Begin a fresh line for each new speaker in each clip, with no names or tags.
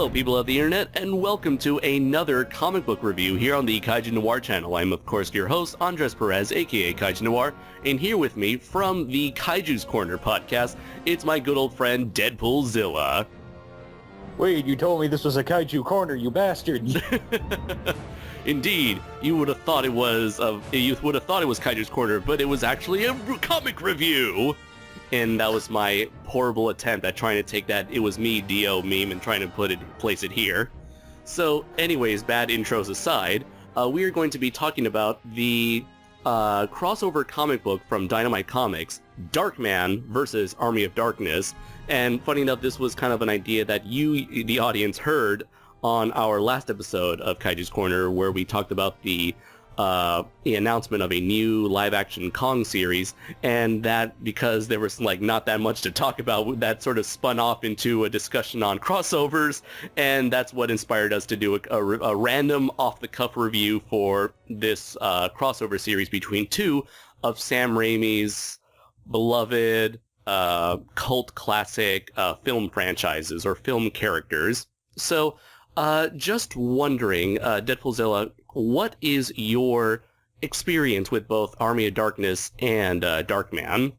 Hello, people of the internet, and welcome to another comic book review here on the Kaiju Noir channel. I'm, of course, your host, Andres Perez, aka Kaiju Noir, and here with me from the Kaiju's Corner podcast, it's my good old friend, Deadpoolzilla.
Wait, you told me this was a Kaiju Corner, you bastard!
Indeed, you would have thought it was Kaiju's Corner, but it was actually a comic review! And that was my horrible attempt at trying to take that "it was me" Dio meme and trying to place it here. So, anyways, bad intros aside, we are going to be talking about the crossover comic book from Dynamite Comics, Darkman versus Army of Darkness. And funny enough, this was kind of an idea that you, the audience, heard on our last episode of Kaiju's Corner, where we talked about the announcement of a new live-action Kong series, and that because there was not that much to talk about, that sort of spun off into a discussion on crossovers, and that's what inspired us to do a random off-the-cuff review for this crossover series between two of Sam Raimi's beloved cult classic film franchises or film characters. So, just wondering, Deadpoolzilla, what is your experience with both Army of Darkness and Darkman?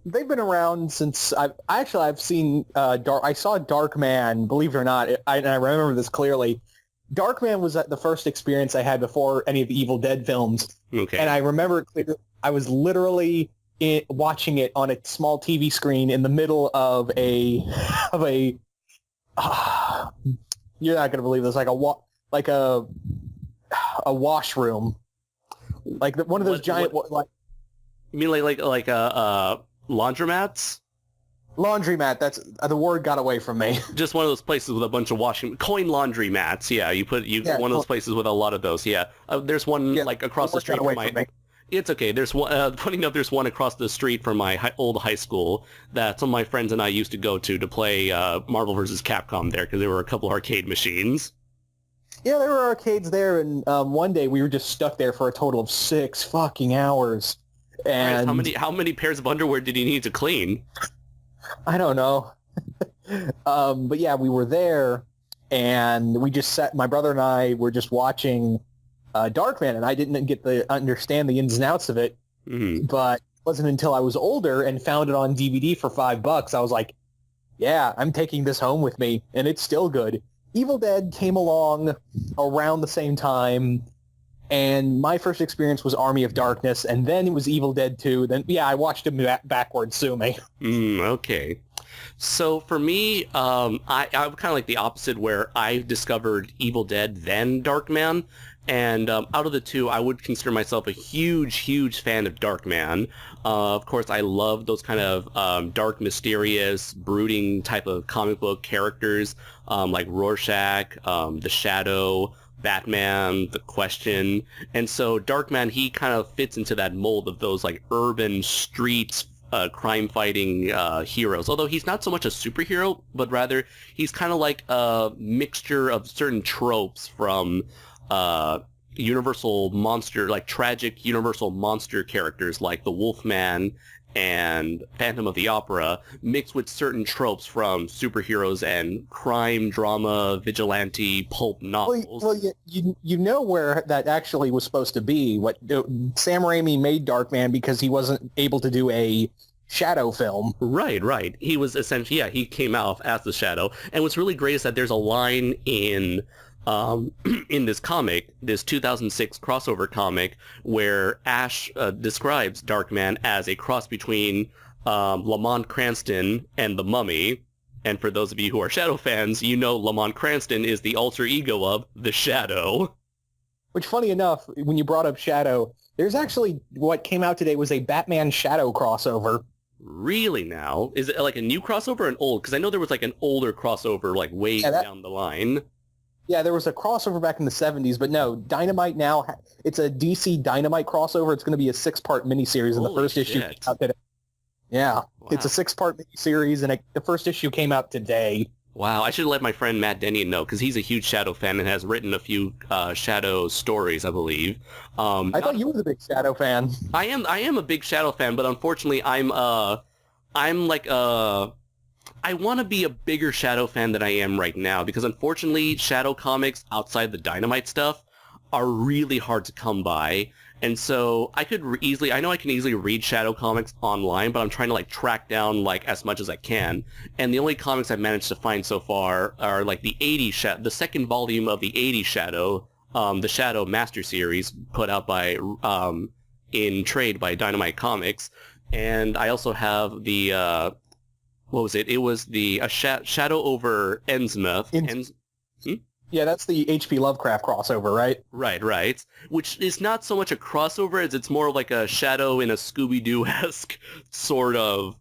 They've been around since I've seen I saw Darkman, believe it or not, and I remember this clearly. Darkman was the first experience I had before any of the Evil Dead films.
Okay.
And I remember it clearly. I was literally watching it on a small TV screen in the middle of a you're not gonna believe this, like a washroom, like one of those giant. Like,
you mean like laundromats?
Laundromat. That's the word got away from me.
Just one of those places with a bunch of coin laundry mats. Yeah, one of those places with a lot of those. Yeah, there's one across the street from my. It's okay. There's one. Funny enough, there's one across the street from my old high school that some of my friends and I used to go to play Marvel vs. Capcom there, because there were a couple arcade machines.
Yeah, there were arcades there, and one day we were just stuck there for a total of 6 fucking hours. And
how many pairs of underwear did you need to clean?
I don't know. But yeah, we were there, and we just sat. My brother and I were just watching Darkman, and I didn't get to understand the ins and outs of it.
Mm-hmm.
But it wasn't until I was older and found it on DVD for $5, I was like, yeah, I'm taking this home with me, and it's still good. Evil Dead came along around the same time, and my first experience was Army of Darkness, and then it was Evil Dead 2. Then, yeah, I watched them backwards, sue me.
Okay. So for me, I'm kind of like the opposite, where I discovered Evil Dead, then Darkman. And out of the two, I would consider myself a huge fan of Darkman. Of course, I love those kind of dark, mysterious, brooding type of comic book characters, like Rorschach, The Shadow, Batman, The Question. And so Darkman, he kind of fits into that mold of those urban streets, crime-fighting heroes. Although he's not so much a superhero, but rather he's kind of like a mixture of certain tropes from Universal monster, tragic Universal monster characters like the Wolfman and Phantom of the Opera, mixed with certain tropes from superheroes and crime, drama, vigilante, pulp novels.
Well, you know where that actually was supposed to be. Sam Raimi made Darkman because he wasn't able to do a Shadow film.
Right. He was essentially, he came out as the Shadow. And what's really great is that there's a line in this comic, this 2006 crossover comic, where Ash describes Darkman as a cross between Lamont Cranston and the Mummy. And for those of you who are Shadow fans, you know Lamont Cranston is the alter ego of the Shadow.
Which, funny enough, when you brought up Shadow, there's actually, what came out today was a Batman Shadow crossover.
Really now? Is it like a new crossover or an old? Because I know there was an older crossover way down the line.
Yeah, there was a crossover back in the 70s, but no, Dynamite now, it's a DC Dynamite crossover. It's going to be a 6-part miniseries, and the first issue came out today. Yeah, wow. It's a 6-part miniseries, and the first issue came out today.
Wow, I should let my friend Matt Denny know, because he's a huge Shadow fan and has written a few Shadow stories, I believe.
I thought you were the big Shadow fan.
I am a big Shadow fan, but unfortunately I'm like I want to be a bigger Shadow fan than I am right now, because unfortunately, Shadow comics outside the Dynamite stuff are really hard to come by. And so I could I know I can easily read Shadow comics online, but I'm trying to like track down like as much as I can. And the only comics I've managed to find so far are like the the second volume of the 80s Shadow, the Shadow Master Series put out by, in trade by Dynamite Comics. And I also have the, what was it? It was the Shadow over Innsmouth.
Yeah, that's the H.P. Lovecraft crossover, right?
Right. Which is not so much a crossover as it's more like a Shadow in a Scooby-Doo-esque sort of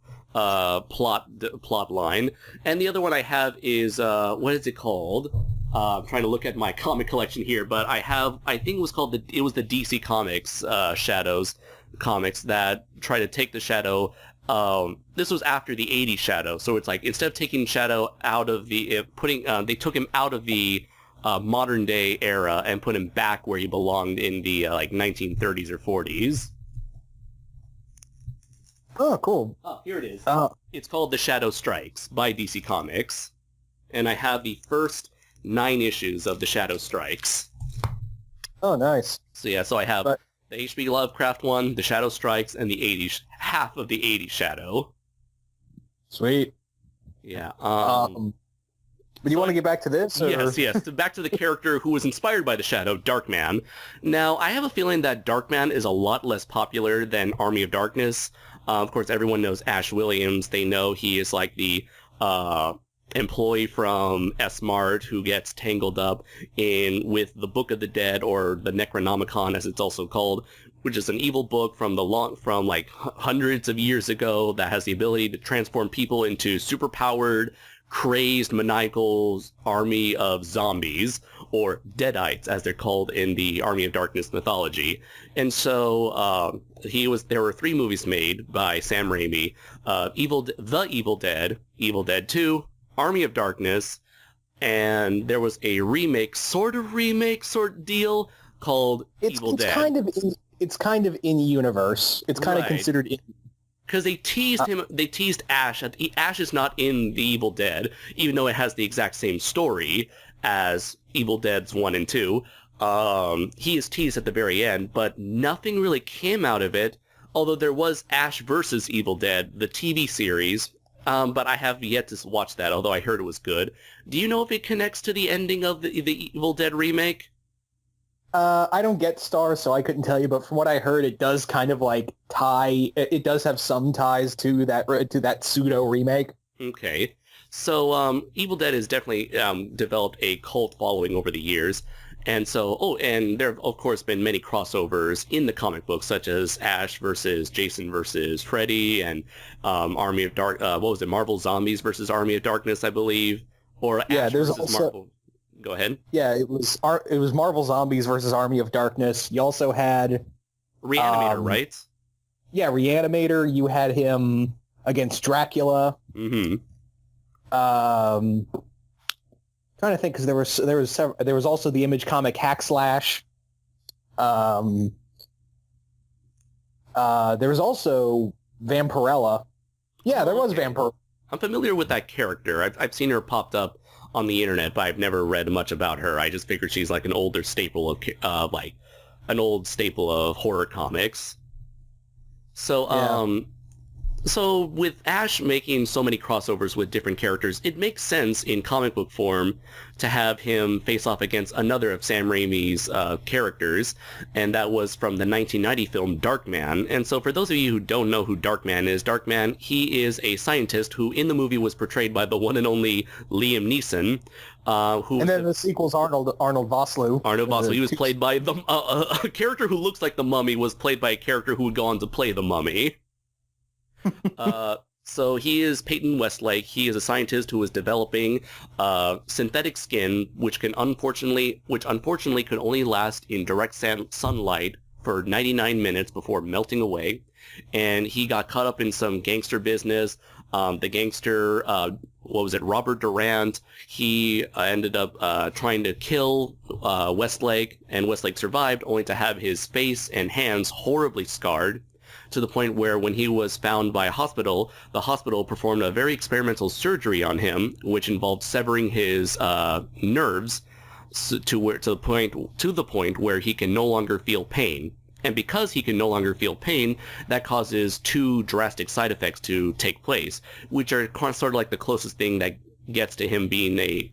plot line. And the other one I have is, what is it called? I'm trying to look at my comic collection here, but I think it was called the DC Comics Shadows comics that try to take the Shadow. This was after the 80s Shadow, so it's like instead of taking Shadow out of the they took him out of the modern day era and put him back where he belonged in the like 1930s or 40s.
Oh, cool.
Oh, here it is. It's called The Shadow Strikes by DC Comics, and I have the first 9 issues of The Shadow Strikes.
Oh, nice.
So I have the H.P. Lovecraft one, The Shadow Strikes, and the 80s, half of the 80s Shadow.
Sweet.
Yeah.
But you want to get back to this? Or?
Yes. Back to the character who was inspired by the Shadow, Darkman. Now, I have a feeling that Darkman is a lot less popular than Army of Darkness. Of course, everyone knows Ash Williams. They know he is like the employee from S-Mart who gets tangled up with the Book of the Dead, or the Necronomicon as it's also called, which is an evil book from like hundreds of years ago that has the ability to transform people into superpowered, crazed, maniacal army of zombies, or Deadites as they're called in the Army of Darkness mythology. And so there were 3 movies made by Sam Raimi: The Evil Dead, Evil Dead 2, Army of Darkness, and there was a sort of deal called Evil Dead.
It's kind of in universe. It's kind of considered in.
Because they teased him, they teased Ash. Ash is not in The Evil Dead, even though it has the exact same story as Evil Dead's 1 and 2. He is teased at the very end, but nothing really came out of it, although there was Ash versus Evil Dead, the TV series, but I have yet to watch that, although I heard it was good. Do you know if it connects to the ending of the Evil Dead remake?
I don't get Star, so I couldn't tell you, but from what I heard, it does kind of like it does have some ties to that pseudo remake.
Okay. So, Evil Dead has definitely developed a cult following over the years. And so, and there have, of course, been many crossovers in the comic books, such as Ash versus Jason versus Freddy, and Army of Marvel Zombies versus Army of Darkness, I believe. Or Ash versus Marvel. Go ahead.
Yeah, it was Marvel Zombies versus Army of Darkness. You also had
Reanimator, right?
Yeah, Reanimator. You had him against Dracula.
Mm-hmm.
Trying to think, because there was also the Image comic Hack Slash. There was also Vampirella. Yeah, there was Vampirella.
I'm familiar with that character. I've seen her popped up on the internet, but I've never read much about her. I just figured she's like an older staple of horror comics. So, So with Ash making so many crossovers with different characters, it makes sense in comic book form to have him face off against another of Sam Raimi's characters, and that was from the 1990 film Darkman. And so for those of you who don't know who Darkman, he is a scientist who in the movie was portrayed by the one and only Liam Neeson.
And then the sequel's Arnold Vosloo.
Arnold Vosloo. He was played by a character who looks like the Mummy was played by a character who would go on to play the Mummy. So he is Peyton Westlake. He is a scientist who is developing synthetic skin, which unfortunately could only last in direct sunlight for 99 minutes before melting away. And he got caught up in some gangster business. The gangster, Robert Durant, he ended up trying to kill Westlake, and Westlake survived, only to have his face and hands horribly scarred. to the point where when he was found by a hospital, the hospital performed a very experimental surgery on him, which involved severing his nerves to the point where he can no longer feel pain. And because he can no longer feel pain, that causes two drastic side effects to take place, which are sort of like the closest thing that gets to him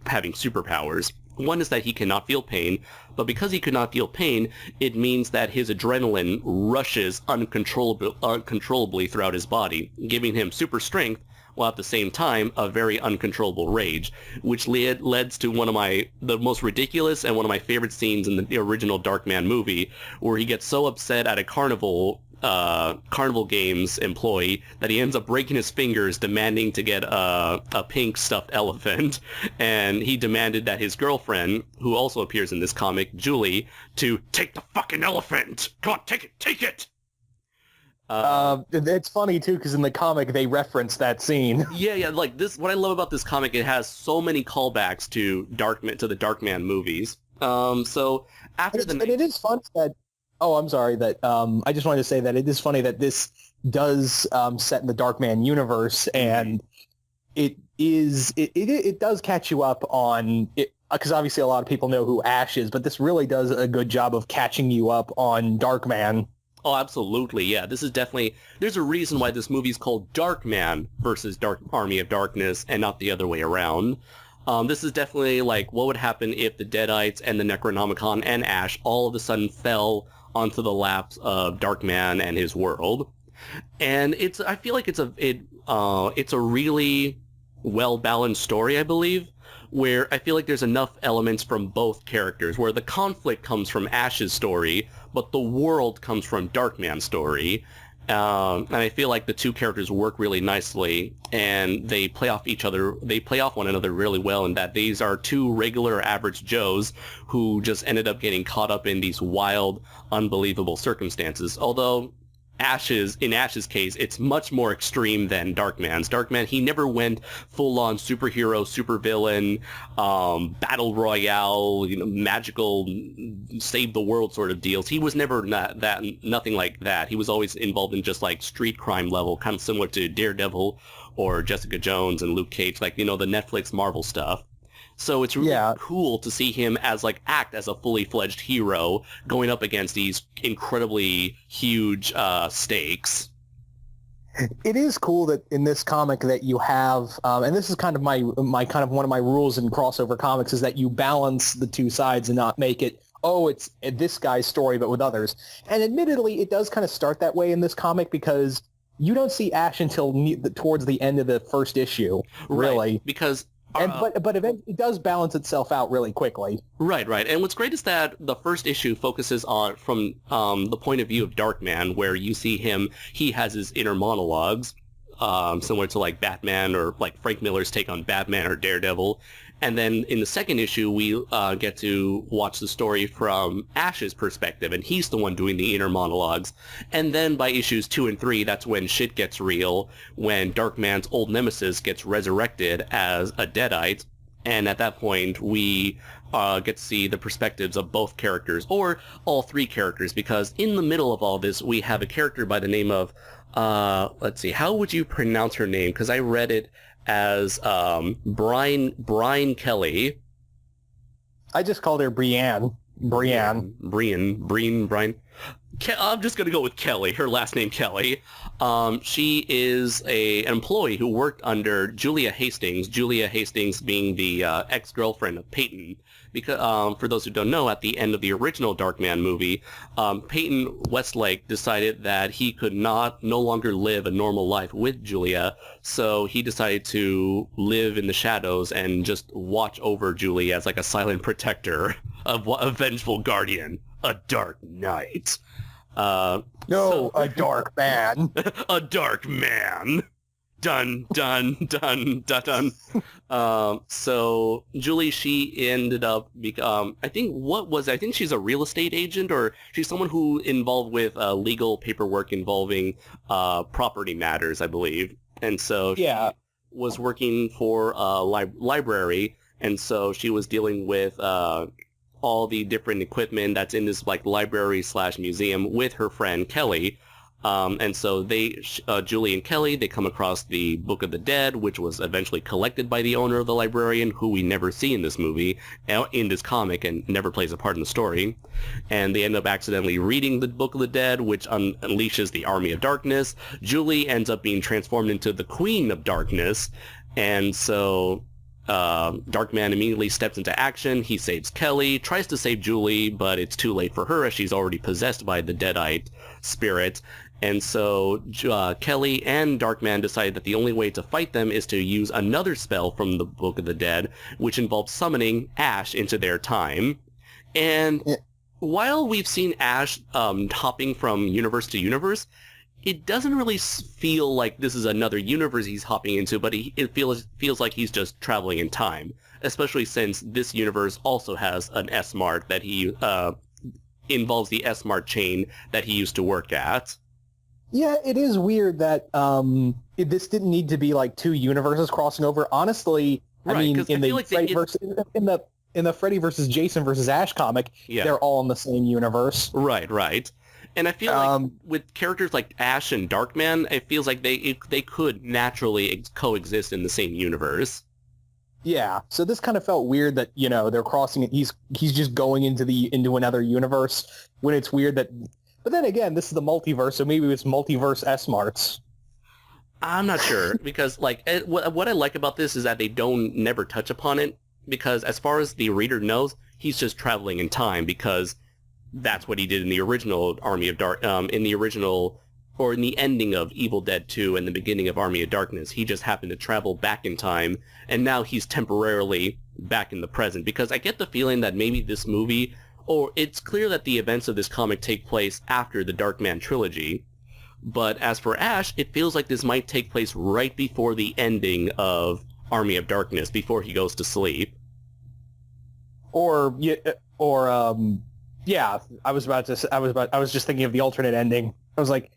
having superpowers. One is that he cannot feel pain, but because he cannot feel pain, it means that his adrenaline rushes uncontrollably throughout his body, giving him super strength, while at the same time a very uncontrollable rage, which leads to the most ridiculous and one of my favorite scenes in the original Darkman movie, where he gets so upset at a carnival games employee that he ends up breaking his fingers demanding to get a pink stuffed elephant, and he demanded that his girlfriend, who also appears in this comic, Julie, to take the fucking elephant. Come on, take it.
It's funny too because in the comic they reference that scene.
Yeah, like this. What I love about this comic, it has so many callbacks to the Darkman movies. So after
it is fun that. Oh, I'm sorry. That I just wanted to say that it is funny that this does set in the Darkman universe, and it does catch you up on it because obviously a lot of people know who Ash is, but this really does a good job of catching you up on Darkman.
Oh, absolutely, yeah. This is definitely... There's a reason why this movie is called Darkman versus Dark Army of Darkness and not the other way around. This is definitely like what would happen if the Deadites and the Necronomicon and Ash all of a sudden fell onto the laps of Darkman and his world. And I feel like it's a really well-balanced story, I believe, where I feel like there's enough elements from both characters, where the conflict comes from Ash's story, but the world comes from Darkman's story. And I feel like the two characters work really nicely, and they play off one another really well, in that these are two regular average Joes who just ended up getting caught up in these wild, unbelievable circumstances. Although in Ash's case, it's much more extreme than Darkman's. Darkman, he never went full-on superhero, supervillain, battle royale, magical, save the world sort of deals. He was never nothing like that. He was always involved in just like street crime level, kind of similar to Daredevil or Jessica Jones and Luke Cage, like, the Netflix Marvel stuff. So it's really cool to see him act as a fully fledged hero going up against these incredibly huge stakes.
It is cool that in this comic that you have, and this is kind of my kind of one of my rules in crossover comics, is that you balance the two sides and not make it, it's this guy's story but with others. And admittedly, it does kind of start that way in this comic because you don't see Ash until towards the end of the first issue, really.
Right, because...
but it does balance itself out really quickly. Right.
And what's great is that the first issue focuses on from the point of view of Darkman, where you see he has his inner monologues, similar to like Batman or like Frank Miller's take on Batman or Daredevil. And then in the second issue, we get to watch the story from Ash's perspective, and he's the one doing the inner monologues. And then by issues 2 and 3, that's when shit gets real, when Darkman's old nemesis gets resurrected as a Deadite. And at that point, we get to see the perspectives of both characters, or all three characters, because in the middle of all this, we have a character by the name of, let's see, how would you pronounce her name? Because I read it as Brian Kelly.
I just called her Brienne.
Brian. I'm just going to go with Kelly, her last name Kelly. She is an employee who worked under Julia Hastings being the ex-girlfriend of Peyton. Because for those who don't know, at the end of the original Darkman movie, Peyton Westlake decided that he could no longer live a normal life with Julia, so he decided to live in the shadows and just watch over Julie as like a silent protector, a vengeful guardian, a dark knight.
A dark man.
A dark man. Dun, dun, dun, dun, dun. So Julie, she ended up, I think she's a real estate agent, or she's someone who involved with legal paperwork involving property matters, I believe. And so she was working for a library, and so she was dealing with all the different equipment that's in this like library / museum with her friend Kelly. And so Julie and Kelly, they come across the Book of the Dead, which was eventually collected by the owner of the librarian, who we never see in this movie, in this comic, and never plays a part in the story. And they end up accidentally reading the Book of the Dead, which unleashes the Army of Darkness. Julie ends up being transformed into the Queen of Darkness, and so Darkman immediately steps into action. He saves Kelly, tries to save Julie, but it's too late for her as she's already possessed by the Deadite spirit. And so Kelly and Darkman decide that the only way to fight them is to use another spell from the Book of the Dead, which involves summoning Ash into their time. And while we've seen Ash hopping from universe to universe, it doesn't really feel like this is another universe he's hopping into, but it feels like he's just traveling in time, especially since this universe also has an S-Mart that he involves the S-Mart chain that he used to work at.
Yeah, it is weird that this didn't need to be like two universes crossing over. Honestly,
right,
I mean, in
the
Freddy versus Jason versus Ash comic, they're all in the same universe.
Right. And I feel like with characters like Ash and Darkman, it feels like they could naturally coexist in the same universe.
Yeah, so this kind of felt weird that, they're crossing it. He's just going into another universe when it's weird that. But then again, this is the multiverse, so maybe it's multiverse S-Marts.
I'm not sure, because what I like about this is that they never touch upon it, because as far as the reader knows, he's just traveling in time, because that's what he did in the original Army of Dark, in the ending of Evil Dead 2 and the beginning of Army of Darkness. He just happened to travel back in time, and now he's temporarily back in the present, because I get the feeling that maybe this movie, or it's clear that the events of this comic take place after the Darkman trilogy, but as for Ash, it feels like this might take place right before the ending of Army of Darkness, before he goes to sleep.
Yeah, I was just thinking of the alternate ending. I was like,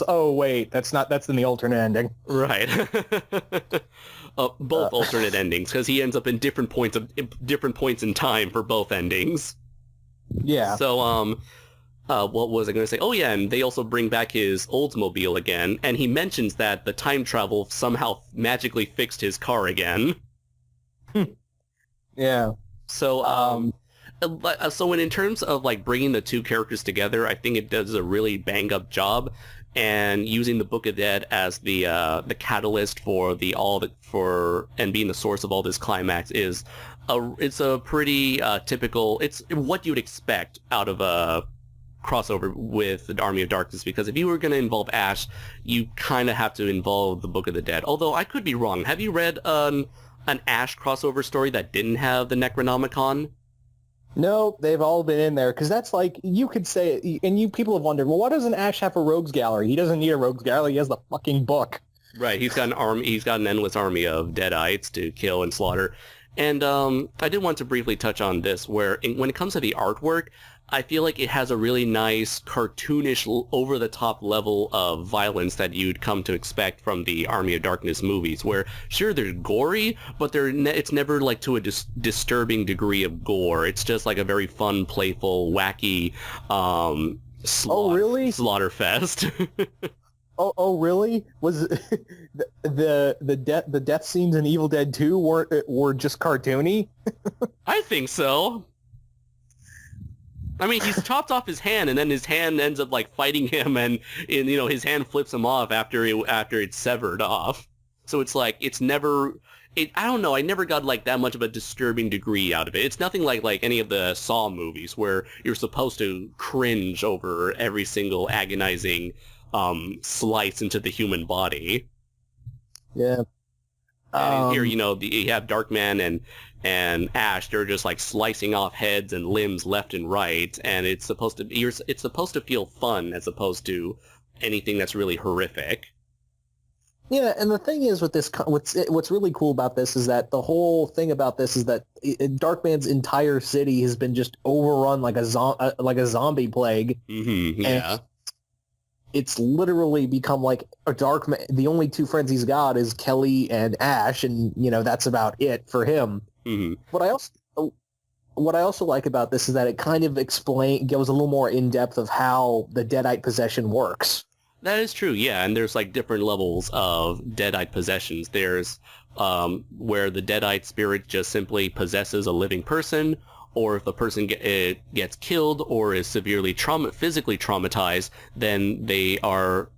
oh wait, that's in the alternate ending.
Right. Both alternate endings, because he ends up in different points in time for both endings.
Yeah.
So, what was I going to say? Oh yeah, and they also bring back his Oldsmobile again, and he mentions that the time travel somehow magically fixed his car again.
Yeah.
So, so in terms of bringing the two characters together, I think it does a really bang up job, and using the Book of Dead as the catalyst and being the source of all this climax it's a pretty typical. It's what you'd expect out of a crossover with the Army of Darkness, because if you were going to involve Ash, you kind of have to involve the Book of the Dead. Although I could be wrong. Have you read an Ash crossover story that didn't have the Necronomicon?
No, they've all been in there, because that's you could say, and you people have wondered, well, why doesn't Ash have a rogues gallery? He doesn't need a rogues gallery. He has the fucking book.
Right, he's got an endless army of Deadites to kill and slaughter. And I did want to briefly touch on this, where when it comes to the artwork, I feel like it has a really nice, cartoonish, over-the-top level of violence that you'd come to expect from the Army of Darkness movies, where, sure, they're gory, but it's never, to a disturbing degree of gore. It's just, a very fun, playful, wacky,
really?
slaughterfest.
Oh, really? Was the death scenes in Evil Dead 2 were just cartoony?
I think so. I mean, he's chopped off his hand, and then his hand ends up fighting him, and his hand flips him off after it's severed off. So it's never. I don't know. I never got that much of a disturbing degree out of it. It's nothing like any of the Saw movies where you're supposed to cringe over every single agonizing slice into the human body.
Yeah.
And here, you have Darkman and Ash. They're just slicing off heads and limbs left and right, and it's supposed to feel fun as opposed to anything that's really horrific.
Yeah, and the thing is with this, what's really cool about this is that the whole thing about this is that Darkman's entire city has been just overrun like a zombie plague.
Mm-hmm, yeah.
And it's literally become a Darkman. The only two friends he's got is Kelly and Ash, and that's about it for him.
Mm-hmm.
What I also like about this is that it kind of goes a little more in depth of how the Deadite possession works.
That is true, yeah, and there's like different levels of Deadite possessions. There's where the Deadite spirit just simply possesses a living person, or if the person gets killed or is severely physically traumatized, then they are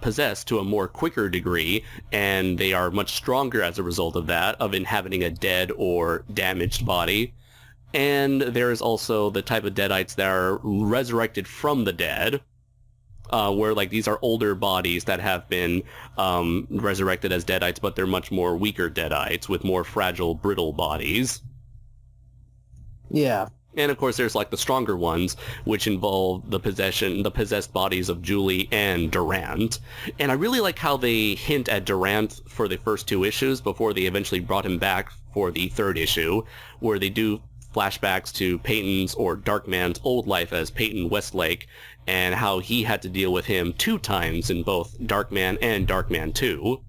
possessed to a more quicker degree, and they are much stronger as a result of that, of inhabiting a dead or damaged body. And there is also the type of Deadites that are resurrected from the dead, where like these are older bodies that have been resurrected as Deadites, but they're much more weaker Deadites with more fragile, brittle bodies.
Yeah.
And of course, there's like the stronger ones, which involve the possessed bodies of Julie and Durant. And I really like how they hint at Durant for the first 2 issues before they eventually brought him back for the 3rd issue, where they do flashbacks to Peyton's or Darkman's old life as Peyton Westlake, and how he had to deal with him 2 times in both Darkman and Darkman 2.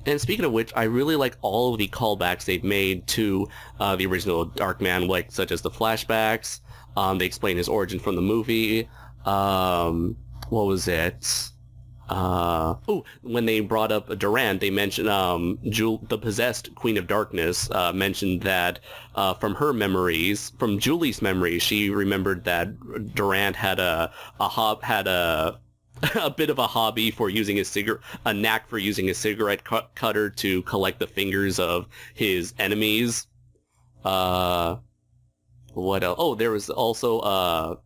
And speaking of which, I really like all of the callbacks they've made to the original Darkman, like such as the flashbacks. They explain his origin from the movie. What was it? When they brought up Durant, they mentioned the possessed Queen of Darkness mentioned that from her memories, from Julie's memories, she remembered that Durant had a bit of a hobby for using a knack for using a cigarette cutter to collect the fingers of his enemies. What else? Oh, there was also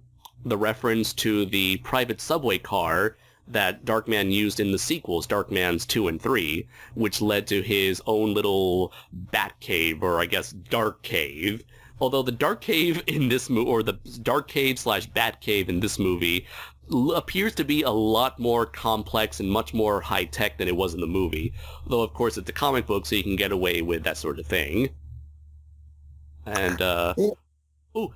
the reference to the private subway car that Darkman used in the sequels, Darkman's 2 and 3, which led to his own little bat cave, or I guess dark cave. Although the dark cave in this movie, or the dark cave / bat cave in this movie, appears to be a lot more complex and much more high-tech than it was in the movie. Though, of course, it's a comic book, so you can get away with that sort of thing. And,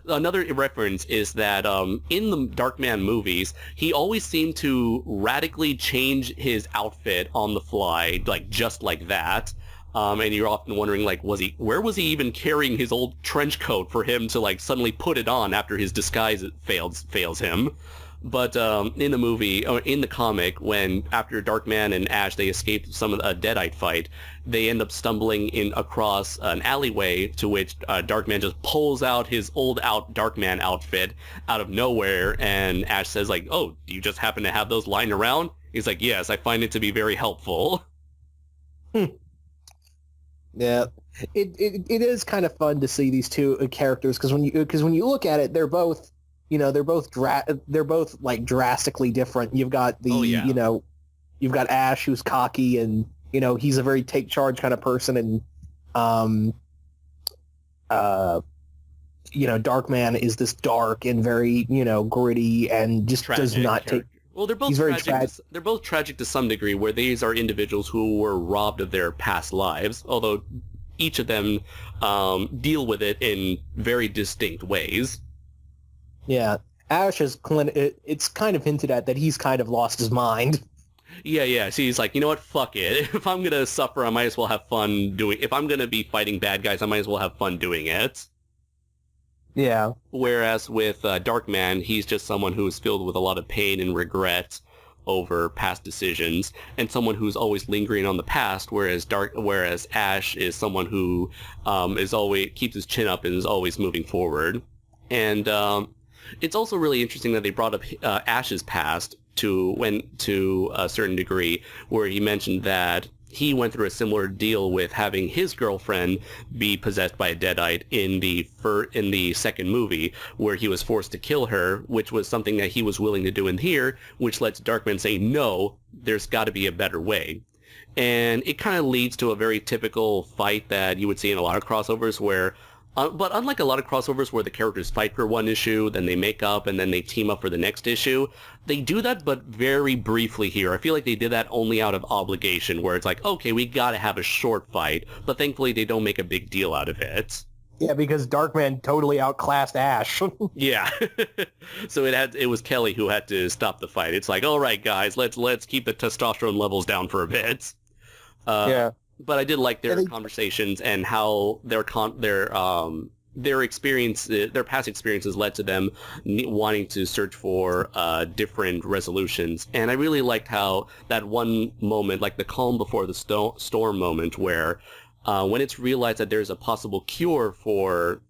another reference is that in the Darkman movies, he always seemed to radically change his outfit on the fly, like, just like that. And you're often wondering, like, where was he even carrying his old trench coat for him to, like, suddenly put it on after his disguise fails him? But in the movie, or in the comic, when after Darkman and Ash, they escape a Deadite fight, they end up stumbling across an alleyway to which Darkman just pulls out his old Darkman outfit out of nowhere, and Ash says, like, "Oh, do you just happen to have those lying around?" He's like, "Yes, I find it to be very helpful."
Yeah, it is kind of fun to see these 2 characters, because when you look at it, they're both, they're both like drastically different. You've got you've got Ash, who's cocky, and he's a very take charge kind of person, and Darkman is this dark and very gritty and just
Tragic
does not
character.
take.
Well, they're both tragic. They're both tragic to some degree, where these are individuals who were robbed of their past lives, although each of them deal with it in very distinct ways.
Yeah, Ash is it's kind of hinted at that he's kind of lost his mind.
Yeah. So he's like, you know what? Fuck it. If I'm gonna suffer, I might as well have fun doing. If I'm gonna be fighting bad guys, I might as well have fun doing it.
Yeah.
Whereas with Darkman, he's just someone who is filled with a lot of pain and regret over past decisions, and someone who's always lingering on the past. Whereas Ash is someone who is always keeps his chin up and is always moving forward. And it's also really interesting that they brought up Ash's past to a certain degree, where he mentioned that he went through a similar deal with having his girlfriend be possessed by a Deadite in the second movie, where he was forced to kill her, which was something that he was willing to do in here, which led to Darkman saying, no, there's got to be a better way. And it kind of leads to a very typical fight that you would see in a lot of crossovers where but unlike a lot of crossovers where the characters fight for one issue, then they make up, and then they team up for the next issue, they do that but very briefly here. I feel like they did that only out of obligation, where it's like, okay, we gotta have a short fight, but thankfully they don't make a big deal out of it.
Yeah, because Darkman totally outclassed Ash.
Yeah. So it was Kelly who had to stop the fight. It's like, all right, guys, let's keep the testosterone levels down for a bit.
Yeah.
But I did like their conversations and how their their past experiences led to them wanting to search for different resolutions. And I really liked how that one moment, like the calm before the storm moment, where when it's realized that there's a possible cure for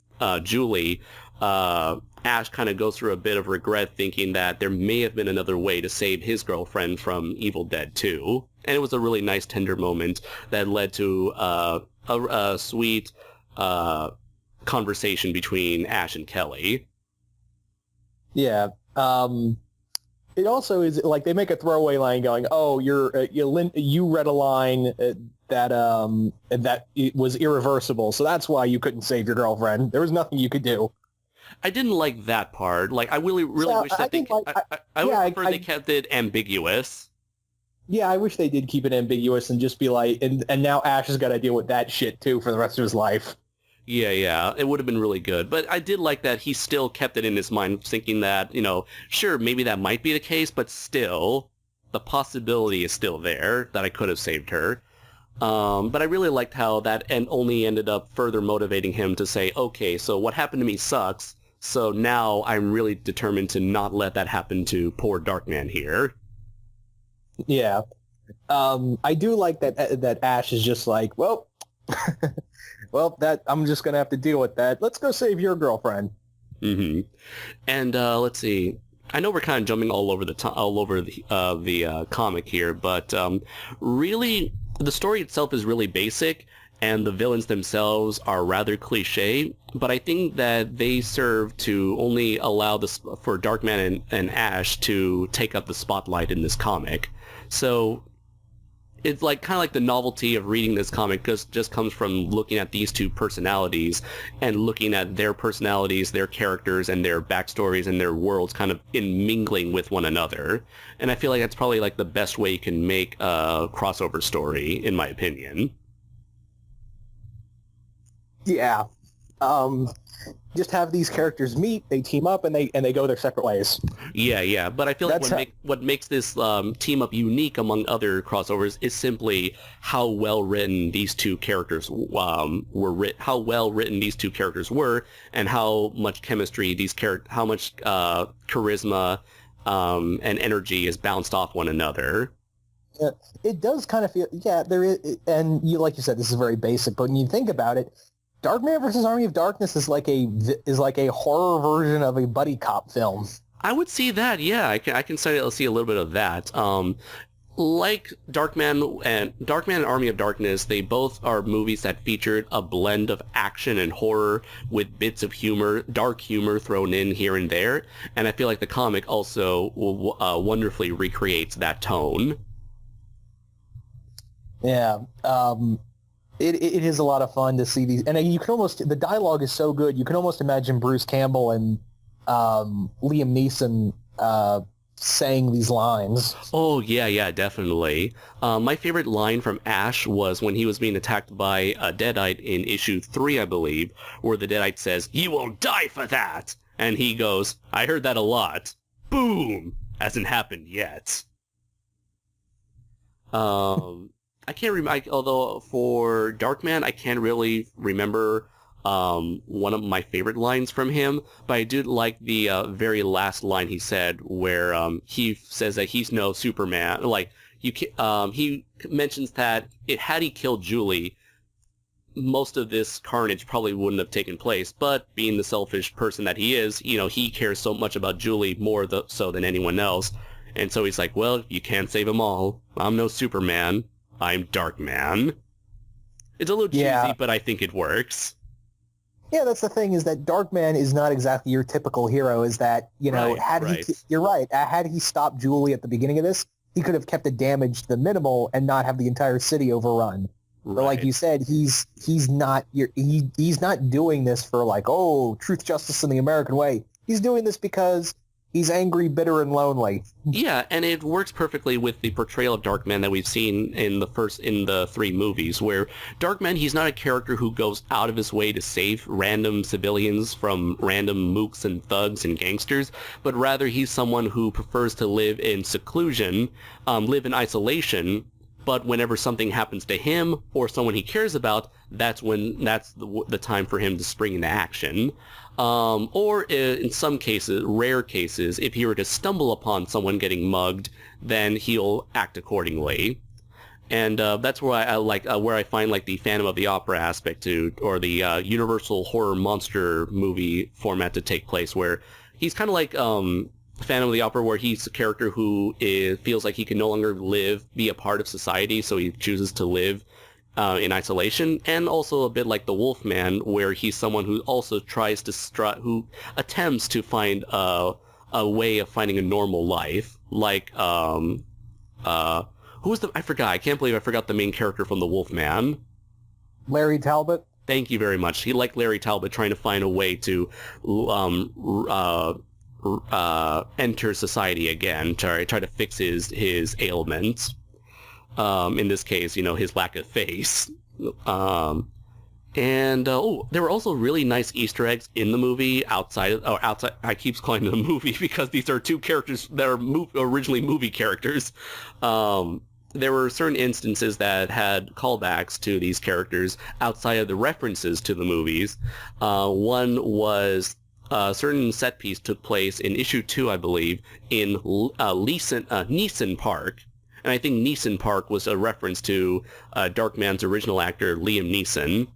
Julie, Ash kind of goes through a bit of regret, thinking that there may have been another way to save his girlfriend from Evil Dead 2. And it was a really nice, tender moment that led to a sweet conversation between Ash and Kelly.
Yeah. It also is like they make a throwaway line going, "Oh, you read a line that it was irreversible, so that's why you couldn't save your girlfriend. There was nothing you could do."
I didn't like that part. Like, I really wish that I would prefer they kept it ambiguous.
Yeah, I wish they did keep it ambiguous and just be like, and now Ash has got to deal with that shit too for the rest of his life.
Yeah, it would have been really good. But I did like that he still kept it in his mind, thinking that, sure, maybe that might be the case, but still, the possibility is still there that I could have saved her. But I really liked how that only ended up further motivating him to say, okay, so what happened to me sucks, so now I'm really determined to not let that happen to poor Darkman here.
Yeah. I do like that Ash is just like, well, that I'm just going to have to deal with that. Let's go save your girlfriend.
Mm-hmm. And let's see. I know we're kind of jumping all over the comic here, but really, the story itself is really basic, and the villains themselves are rather cliche. But I think that they serve to only allow for Darkman and Ash to take up the spotlight in this comic. So it's like kind of like the novelty of reading this comic just comes from looking at these two personalities and looking at their personalities, their characters, and their backstories and their worlds kind of mingling with one another. And I feel like that's probably like the best way you can make a crossover story, in my opinion.
Yeah. Just have these characters meet, they team up, and they go their separate ways.
Yeah. But I feel like what makes this team up unique among other crossovers is simply how well written these two characters were, and how much chemistry how much charisma and energy is bounced off one another.
Yeah, it does kind of feel, there is, and like you said, this is very basic, but when you think about it, Darkman versus Army of Darkness is like a horror version of a buddy cop film. I
would see that, yeah. I can see a little bit of that. Like Darkman and Army of Darkness, they both are movies that featured a blend of action and horror with bits of humor, dark humor thrown in here and there. And I feel like the comic also wonderfully recreates that tone.
Yeah. It is a lot of fun to see these, and the dialogue is so good, you can almost imagine Bruce Campbell and Liam Neeson saying these lines.
Oh, yeah, definitely. My favorite line from Ash was when he was being attacked by a Deadite in issue 3, I believe, where the Deadite says, "You won't die for that!" And he goes, "I heard that a lot. Boom! Hasn't happened yet." I can't remember, although for Darkman, I can't really remember one of my favorite lines from him, but I did like the very last line he said, where he says that he's no Superman. Like, he mentions that had he killed Julie, most of this carnage probably wouldn't have taken place, but being the selfish person that he is, he cares so much about Julie more so than anyone else. And so he's like, well, you can't save them all. I'm no Superman. I'm Darkman. It's a little cheesy, but I think it works.
Yeah, that's the thing, is that Darkman is not exactly your typical hero, is that, you're right, had he stopped Julie at the beginning of this, he could have kept the damage to the minimal and not have the entire city overrun. Right. But like you said, he's not doing this for like, oh, truth, justice, and the American way. He's doing this because he's angry, bitter, and lonely.
Yeah, and it works perfectly with the portrayal of Darkman that we've seen in the 3 movies, where Darkman, he's not a character who goes out of his way to save random civilians from random mooks and thugs and gangsters, but rather he's someone who prefers to live in seclusion, live in isolation, but whenever something happens to him or someone he cares about, that's the time for him to spring into action. Or in some cases, rare cases, if he were to stumble upon someone getting mugged, then he'll act accordingly. And that's where I like where I find like the Phantom of the Opera aspect to, or the Universal horror monster movie format to take place, where he's kind of like Phantom of the Opera, where he's a character who feels like he can no longer be a part of society, so he chooses to live in isolation, and also a bit like the Wolfman, where he's someone who also tries to who attempts to find a way of finding a normal life, like who was I forgot. I can't believe I forgot the main character from the Wolfman.
Larry Talbot.
Thank you very much. He, like Larry Talbot, trying to find a way to enter society again, try to fix his ailments. In this case, his lack of face. And there were also really nice Easter eggs in the movie outside. I keep calling them a movie because these are two characters that are originally movie characters. There were certain instances that had callbacks to these characters outside of the references to the movies. One was a certain set piece took place in issue 2, I believe, in Neeson Park. And I think Neeson Park was a reference to Darkman's original actor, Liam Neeson.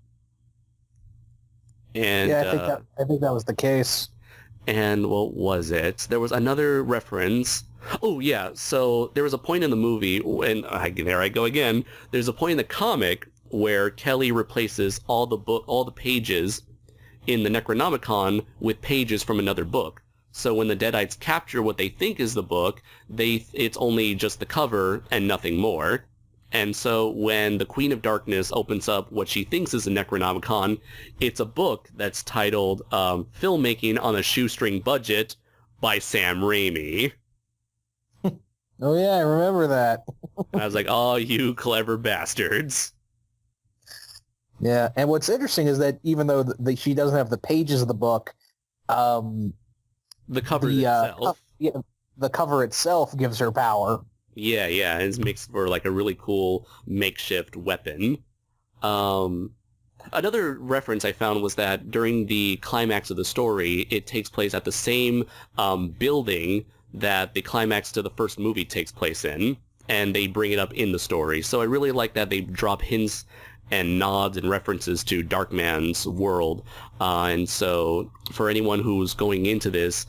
And,
yeah, I think that was the case.
And what was it? There was another reference. Oh, yeah. So there was a point in the movie, and there I go again. There's a point in the comic where Kelly replaces all the pages in the Necronomicon with pages from another book. So when the Deadites capture what they think is the book, it's only just the cover and nothing more. And so when the Queen of Darkness opens up what she thinks is a Necronomicon, it's a book that's titled Filmmaking on a Shoestring Budget by Sam Raimi.
Oh yeah, I remember that.
I was like, oh, you clever bastards.
Yeah, and what's interesting is that even though she doesn't have the pages of the book,
the cover itself.
The cover itself gives her power.
Yeah, it makes for like a really cool makeshift weapon. Another reference I found was that during the climax of the story, it takes place at the same building that the climax to the first movie takes place in, and they bring it up in the story. So I really like that they drop hints and nods and references to Darkman's world. And so for anyone who's going into this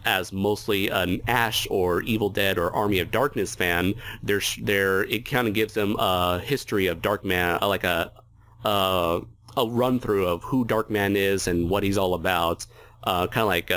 as mostly an Ash or Evil Dead or Army of Darkness fan, it kind of gives them a history of Darkman, like a run-through of who Darkman is and what he's all about. Kind of like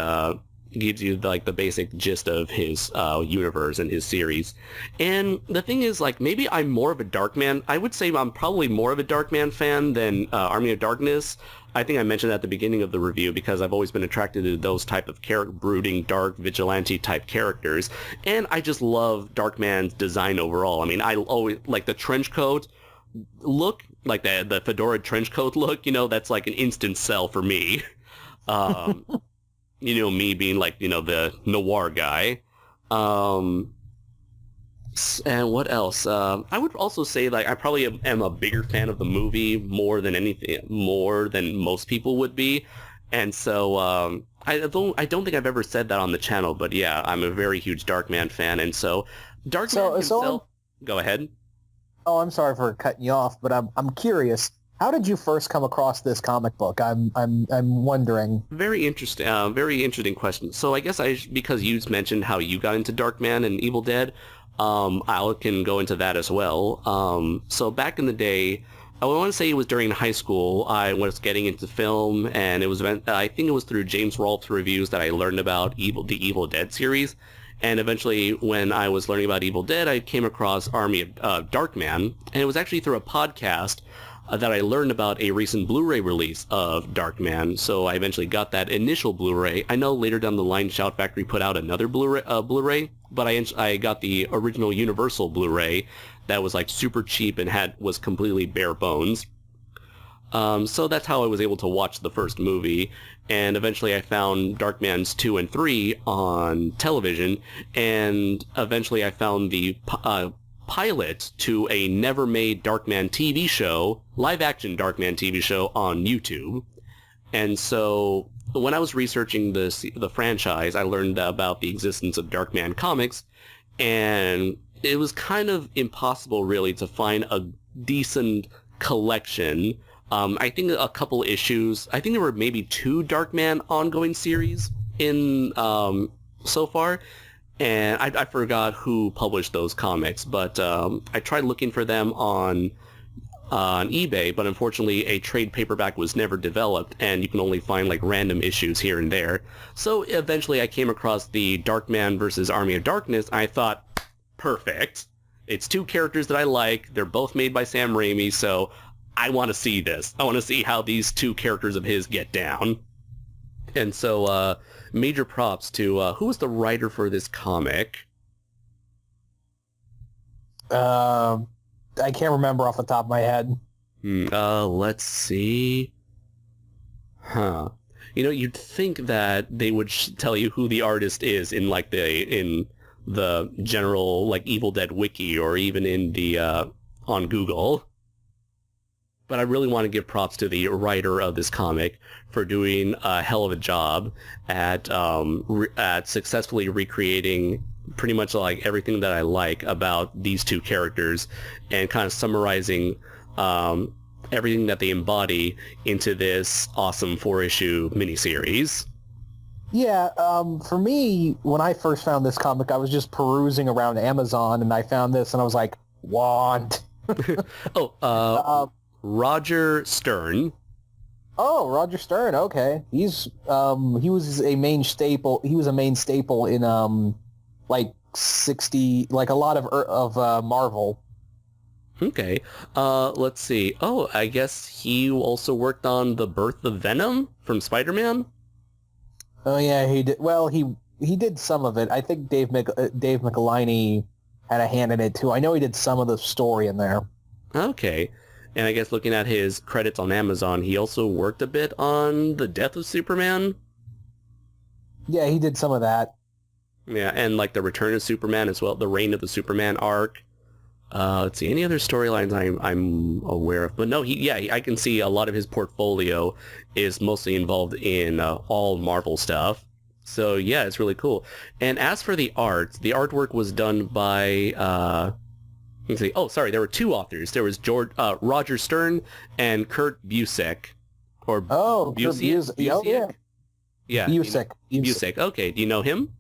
gives you like the basic gist of his universe and his series. And the thing is, like, maybe I'm more of a Darkman. I would say I'm probably more of a Darkman fan than Army of Darkness. I think I mentioned that at the beginning of the review because I've always been attracted to those type of brooding, dark, vigilante type characters. And I just love Darkman's design overall. I mean, I always like the trench coat look, like the fedora trench coat look, that's like an instant sell for me. Me being like, the noir guy. And what else? I would also say, like, I probably am a bigger fan of the movie more than most people would be. And so I don't think I've ever said that on the channel, but yeah, I'm a very huge Darkman fan. And so Darkman himself... Go ahead.
Oh, I'm sorry for cutting you off, but I'm curious. How did you first come across this comic book? I'm wondering. Very
interesting question. So I guess because you mentioned how you got into Darkman and Evil Dead, I can go into that as well. So back in the day, I want to say it was during high school, I was getting into film, and I think it was through James Rolfe's reviews that I learned about the Evil Dead series. And eventually, when I was learning about Evil Dead, I came across Army of Darkman, and it was actually through a podcast that I learned about a recent Blu-ray release of Darkman. So I eventually got that initial Blu-ray. I know later down the line, Shout Factory put out another Blu-ray, but I got the original Universal Blu-ray that was like super cheap and was completely bare bones. So that's how I was able to watch the first movie. And eventually I found Darkman's 2 and 3 on television, and eventually I found the pilot to a never-made Darkman TV show, live-action Darkman TV show on YouTube. And so when I was researching the franchise, I learned about the existence of Darkman comics, and it was kind of impossible, really, to find a decent collection. I think a couple issues. I think there were maybe 2 Darkman ongoing series in so far, and I forgot who published those comics, but I tried looking for them on eBay, but unfortunately a trade paperback was never developed, and you can only find like random issues here and there. So eventually I came across the Darkman versus Army of Darkness, and I thought, perfect. It's 2 characters that I like. They're both made by Sam Raimi, so I want to see this. I want to see how these 2 characters of his get down. And so, major props to, who was the writer for this comic?
I can't remember off the top of my head.
Let's see. Huh. You know, you'd think that they would tell you who the artist is in like in the general like Evil Dead wiki, or even in the on Google. But I really want to give props to the writer of this comic for doing a hell of a job at successfully recreating pretty much like everything that I like about these 2 characters, and kind of summarizing everything that they embody into this awesome 4-issue miniseries.
Yeah, for me, when I first found this comic, I was just perusing around Amazon, and I found this, and I was like, want.
Roger Stern.
Oh, Roger Stern. Okay, he was a main staple. He was a main staple in like a lot of Marvel.
Okay. Let's see. Oh, I guess he also worked on The Birth of Venom from Spider-Man.
Oh yeah, he did. Well, he did some of it. I think Dave McElhinney had a hand in it too. I know he did some of the story in there.
Okay. And I guess looking at his credits on Amazon, he also worked a bit on The Death of Superman.
Yeah, he did some of that.
Yeah, and like The Return of Superman as well, the Reign of the Superman arc. Let's see, any other storylines I'm aware of? But no, I can see a lot of his portfolio is mostly involved in all Marvel stuff. So yeah, it's really cool. And as for the artwork was done by... let's see. Oh, sorry. There were 2 authors. There was Roger Stern and Kurt Busiek, or Busiek.
Oh yeah,
yeah. Busiek. Okay. Do you know him?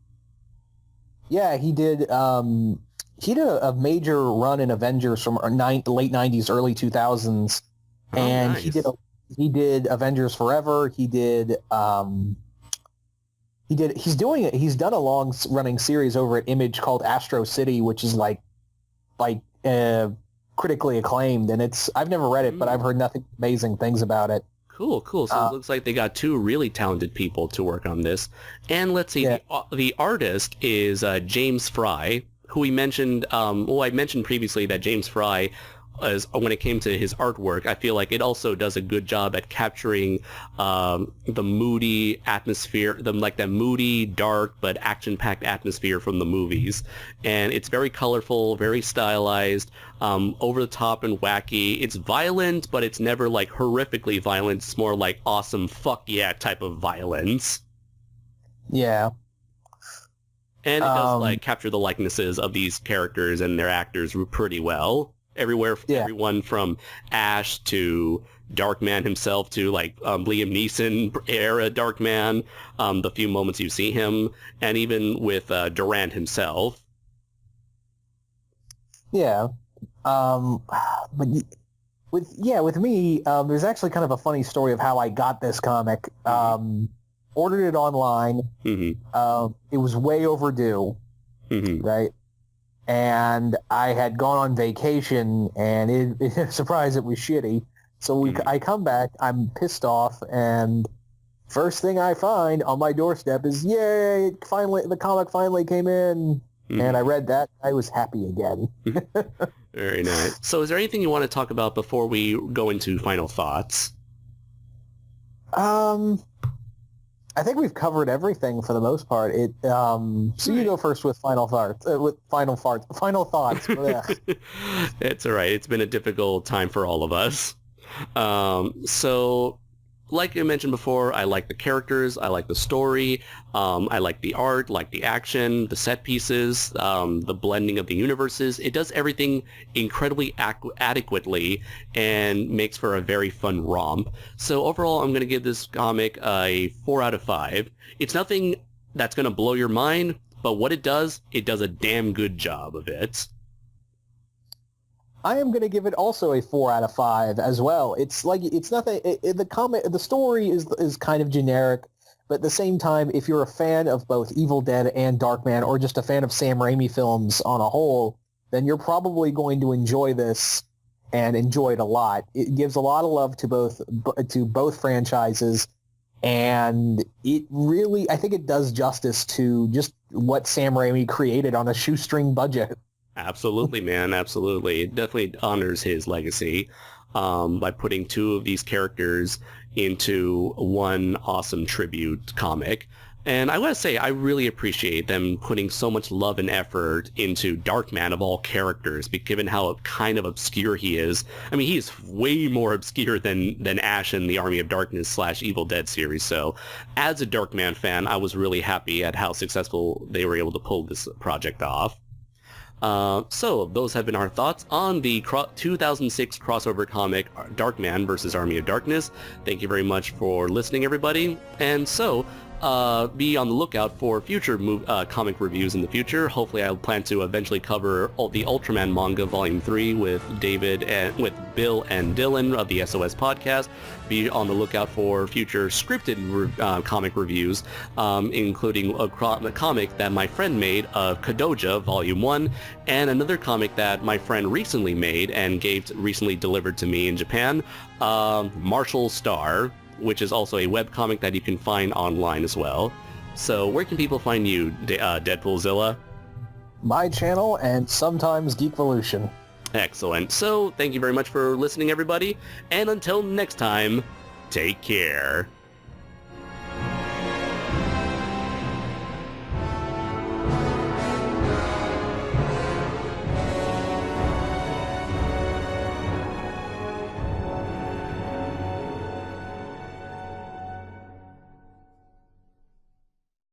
Yeah, he did. He did a major run in Avengers from late '90s, early 2000s, and
nice.
he did Avengers Forever. He's done a long running series over at Image called Astro City, which is like critically acclaimed, and I've never read it, but I've heard nothing amazing things about it.
Cool. So it looks like they got 2 really talented people to work on this. And let's see, yeah. The artist is James Fry, who we mentioned. I mentioned previously that James Fry, when it came to his artwork, I feel like it also does a good job at capturing the moody atmosphere, that moody, dark, but action-packed atmosphere from the movies. And it's very colorful, very stylized, over the top and wacky. It's violent, but it's never like horrifically violent. It's more like awesome fuck yeah type of violence.
Yeah.
And it does like capture the likenesses of these characters and their actors pretty well. Everyone from Ash to Darkman himself to like Liam Neeson era Darkman, the few moments you see him, and even with Durant himself.
Yeah, but with me, there's actually kind of a funny story of how I got this comic. Ordered it online. Mm-hmm. It was way overdue, mm-hmm. right? And I had gone on vacation, and surprise, it was shitty. So I come back, I'm pissed off, and first thing I find on my doorstep is, yay, the comic finally came in. Mm-hmm. And I read that. I was happy again.
Very nice. So is there anything you want to talk about before we go into final thoughts?
I think we've covered everything for the most part. So you go first with final thoughts. Final thoughts. Ugh.
It's all right. It's been a difficult time for all of us. So, like I mentioned before, I like the characters, I like the story, I like the art, like the action, the set pieces, the blending of the universes. It does everything incredibly adequately and makes for a very fun romp. So overall, I'm going to give this comic a 4 out of 5. It's nothing that's going to blow your mind, but what it does a damn good job of it.
I am going to give it also a 4 out of 5 as well. It's nothing. The story is kind of generic, but at the same time, if you're a fan of both Evil Dead and Darkman, or just a fan of Sam Raimi films on a whole, then you're probably going to enjoy this and enjoy it a lot. It gives a lot of love to both franchises, and I think it does justice to just what Sam Raimi created on a shoestring budget.
Absolutely, man. Absolutely. It definitely honors his legacy by putting 2 of these characters into one awesome tribute comic. And I want to say, I really appreciate them putting so much love and effort into Darkman of all characters, given how kind of obscure he is. I mean, he is way more obscure than Ash in the Army of Darkness / Evil Dead series. So as a Darkman fan, I was really happy at how successful they were able to pull this project off. So those have been our thoughts on the 2006 crossover comic Darkman vs. Army of Darkness. Thank you very much for listening, everybody. And so, be on the lookout for future comic reviews in the future. Hopefully I'll plan to eventually cover the Ultraman manga Volume 3 with with Bill and Dylan of the SOS podcast. Be on the lookout for future scripted comic reviews, including a comic that my friend made of Kadoja Volume 1, and another comic that my friend recently made and recently delivered to me in Japan, Marshall Star, which is also a webcomic that you can find online as well. So where can people find you, Deadpoolzilla?
My channel and sometimes Geekvolution.
Excellent. So thank you very much for listening, everybody. And until next time, take care.